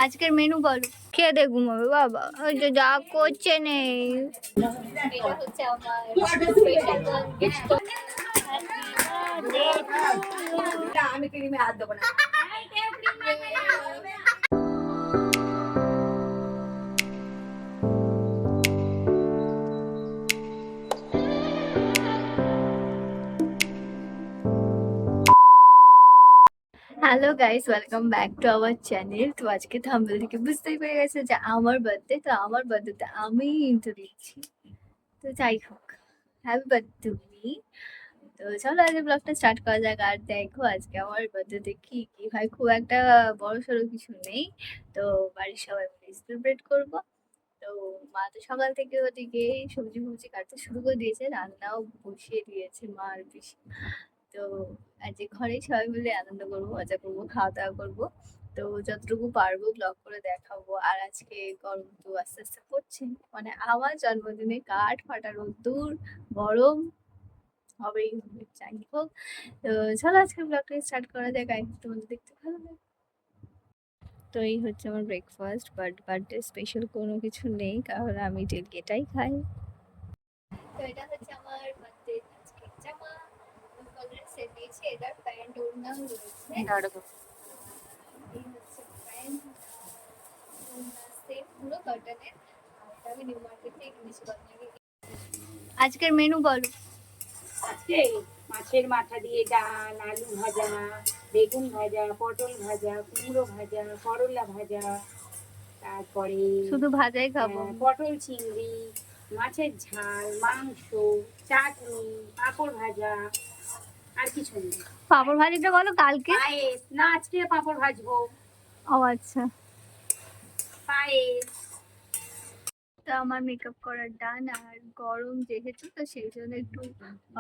আজকের মেনু বলো। খেয়ে দে ঘুমাবে বাবা, ওই যে যা করছে নেই। এটা হচ্ছে আমার স্পেশাল গিফট। আমি ক্রিমে হাত দেবো না। Hello guys, welcome back to our channel. তো আজকে থাম্বনেল থেকে বুঝতেই পেরে গেছে যে আমার বার্থডে। তো আমার বার্থডেতে আমি ইন্ট্রো দিচ্ছি। তো যাই হোক, হ্যাপি বার্থডে টু মি। তো চলো আজকে ব্লগটা স্টার্ট করা যাক। আর দেখো আজকে আমার বার্থডেতে কি কি হয়, খুব একটা বড় সড়ো কিছু নেই। তো বাড়ির সবাই মিলে সেলিব্রেট করবো। তো মা তো সকাল থেকে ওদিকে সবজি ফবজি কাটতে শুরু করে দিয়েছে, রান্নাও বসিয়ে দিয়েছে মা আর পিসি। তো আজকে ঘরেই সবাই মিলে আনন্দ করবো, মজা করবো, খাওয়া দাওয়া করবো। তো যতটুকু পারবো ব্লগ করে দেখাবো। আর আজকে গরম তো আস্তে আস্তে পড়ছে, মানে আমার জন্মদিনে কাঠ ফাটা রোদ্দুর গরম হবেই হবে, যাই হোক। তো চলো আজকে ব্লগটা স্টার্ট করা যাক। আই তোমাদের দেখতে ভালো লাগে। তো এই হচ্ছে আমার ব্রেকফাস্ট, বাট বার্থডে স্পেশাল কোনো কিছু নেই, কারণ আমি ডেলি এটাই খাই। তো এটা হচ্ছে আমার বার্থডে আজকে জামা, কালার সেট দিয়েছি। এটার প্যান্ট ওড়না রয়েছে, এই হচ্ছে প্যান্ট ওড়না সেট পুরো কটনের। আর এটা আমি নিউ মার্কেট থেকে কিনেছি কটনের। আজকের মেনু বলো। আজকে মাছের মাথা দিয়ে ডাল, আলু ভাজা, বেগুন ভাজা, পটল ভাজা, কুমড়ো ভাজা, করলা ভাজা, তারপরে শুধু ভাজাই খাবো। পটল চিংড়ি, মাছের ঝাল, মাংস, চাটনি, পাঁপড় ভাজা, আর কিছু নেই। পাঁপড় ভাজিটা বলো কালকে। পায়েস না, আজকে পাঁপড় ভাজবো। ও আচ্ছা। পায়েস। তো আমার মেকআপ করার ডান। আর গরম যেহেতু, তো সেই জন্য একটু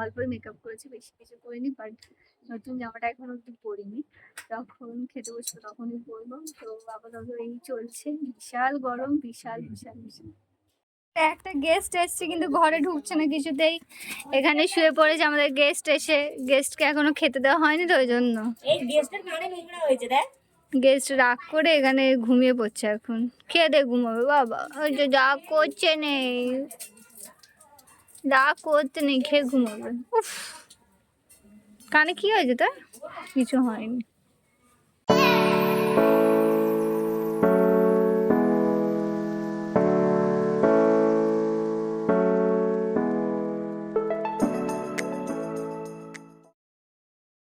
অল্প মেকআপ করেছি, বেশি কিছু করিনি। বাট নতুন জামাটা এখন অব্দি পরিনি, যখন খেতে বসবো তখনই পরবো। তো আপাতত এই চলছে, বিশাল গরম, বিশাল বিশাল বিশাল। একটা গেস্ট এসছে কিন্তু ঘরে ঢুকছে না কিছুতেই, এখানে শুয়ে পড়েছে। আমাদের গেস্ট এসে, গেস্টকে এখনো খেতে দেওয়া হয়নি, তো ওই জন্য এই গেস্টের কানে নোংরা হয়েছে দেখ। গেস্ট রাগ করে এখানে ঘুমিয়ে পড়ছে, এখন খেয়ে দে ঘুমাবে বাবা, ওই যে যা করছে নেই, রাগ করতে নেই, খেয়ে ঘুমাবে। উফ, কানে কি হয়েছে তার? কিছু হয়নি।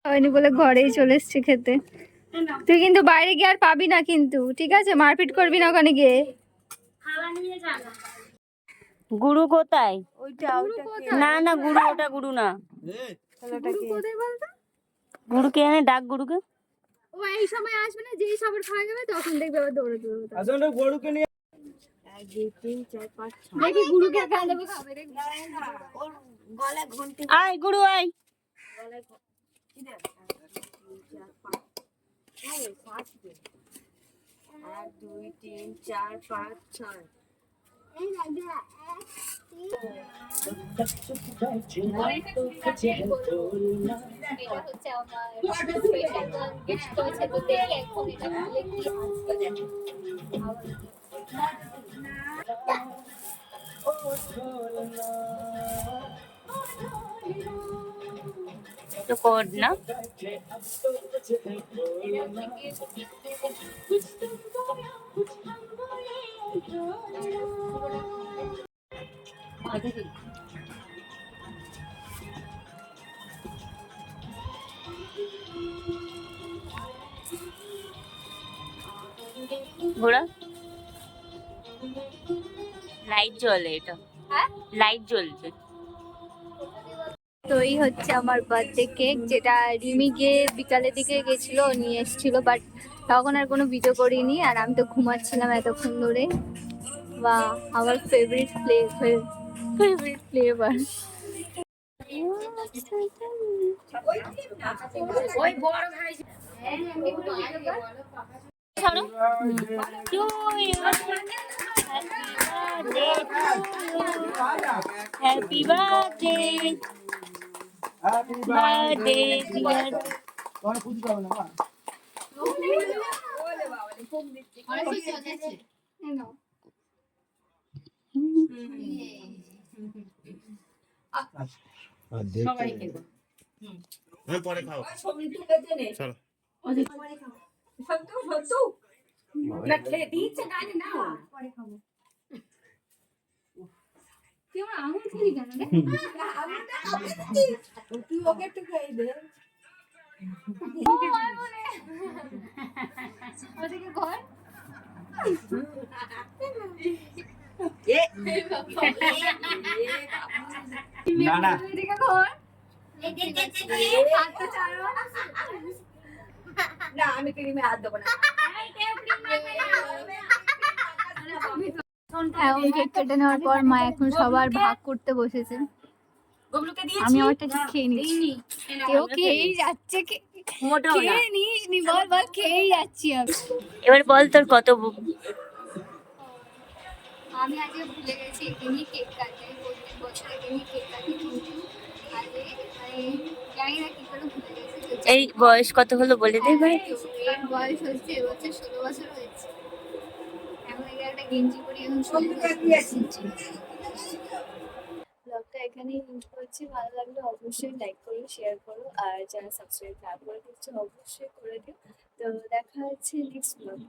হয়নি বলে ঘরেই চলে এসছে খেতে। তুই কিন্তু বাইরে গিয়ে আর পাবি না কিন্তু, ঠিক আছে? মারপিট করবি না ওখানে গিয়ে। গুরু কোথায়? না না, গুরু ওটা গুরু না। গুরু কে এনে ডাক, গুরুকে। ও এই সময় আসবে না, যেই সবার খাওয়া যাবে তখন দেখবে আবার দৌড়ে দৌড়ে আসলে গরুকে নিয়ে 1 2 3 4 5 6 দেখি গুরুকে খাওয়া যাবে, খাবে রে। ওর গলায় ঘন্টি। আয় গুরু আয়। গলায় কি দেখ? 1 2 3 4 5 6। এই লাগা এটা হচ্ছে আমার স্পেশাল গিফট করেছে, তো দেখি এখন এটা খুলে কি তো কোড না। ঘোড়া লাইট জ্বলে, এটা লাইট জ্বলছে। তো এই হচ্ছে আমার বার্থডে কেক, যেটা রিমি গিয়ে বিকালের দিকে গেছিল, নিয়ে এসেছিল। বাট তখন আর কোনো ভিডিও করিনি, আর আমি তো ঘুমাচ্ছিলাম এতক্ষণ ধরে। বা আমার favourite flavour. Happy birthday, happy birthday. এই নাও। সবাই খেলো। পরে খাও চলো না খেয়ে দিচ্ছে গানে না। পরে খাবো। তুই আমার আঙুল খেলি কেন রে? তুই ওকে একটু খাই দে। ও মার বলে। ওদিকে ঘর। এই বাবা। না না ওদিকে ঘর। হাতটা ছাড়ো। না আমি ক্রিমে হাত দেবো না। এখন কেক কেটে নেওয়ার পর মা এখন সবার ভাগ করতে বসেছে। গবলুকে দিয়েছি। আমি আমারটা ঠিক খেয়ে নিচ্ছি। কেউ খেয়েই যাচ্ছে, খেয়ে নিস নি, বল বল, খেয়েই যাচ্ছি আমি। এবার বল তোর কত আমি আজকে ভুলে গেছি এখানে কেক কাটে, প্রত্যেক বছর এখানে কেক কাটে, কিন্তু আজকে মানে জানি না কি করে ভুলে গেছি। তো এই বয়স কত হলো বলে দে ভাই। এর বয়স হচ্ছে এবছর 16 বছর হয়েছে। এখন এখানে একটা গেঞ্জি পরি, এখন 16 বছর। ব্লগটা এখানেই এন্ড করছি। ভালো লাগলে অবশ্যই লাইক করো, শেয়ার করো, আর যারা সাবস্ক্রাইব না করে দিচ্ছ অবশ্যই করে দিও। তো দেখা হচ্ছে নেক্সট ব্লগ।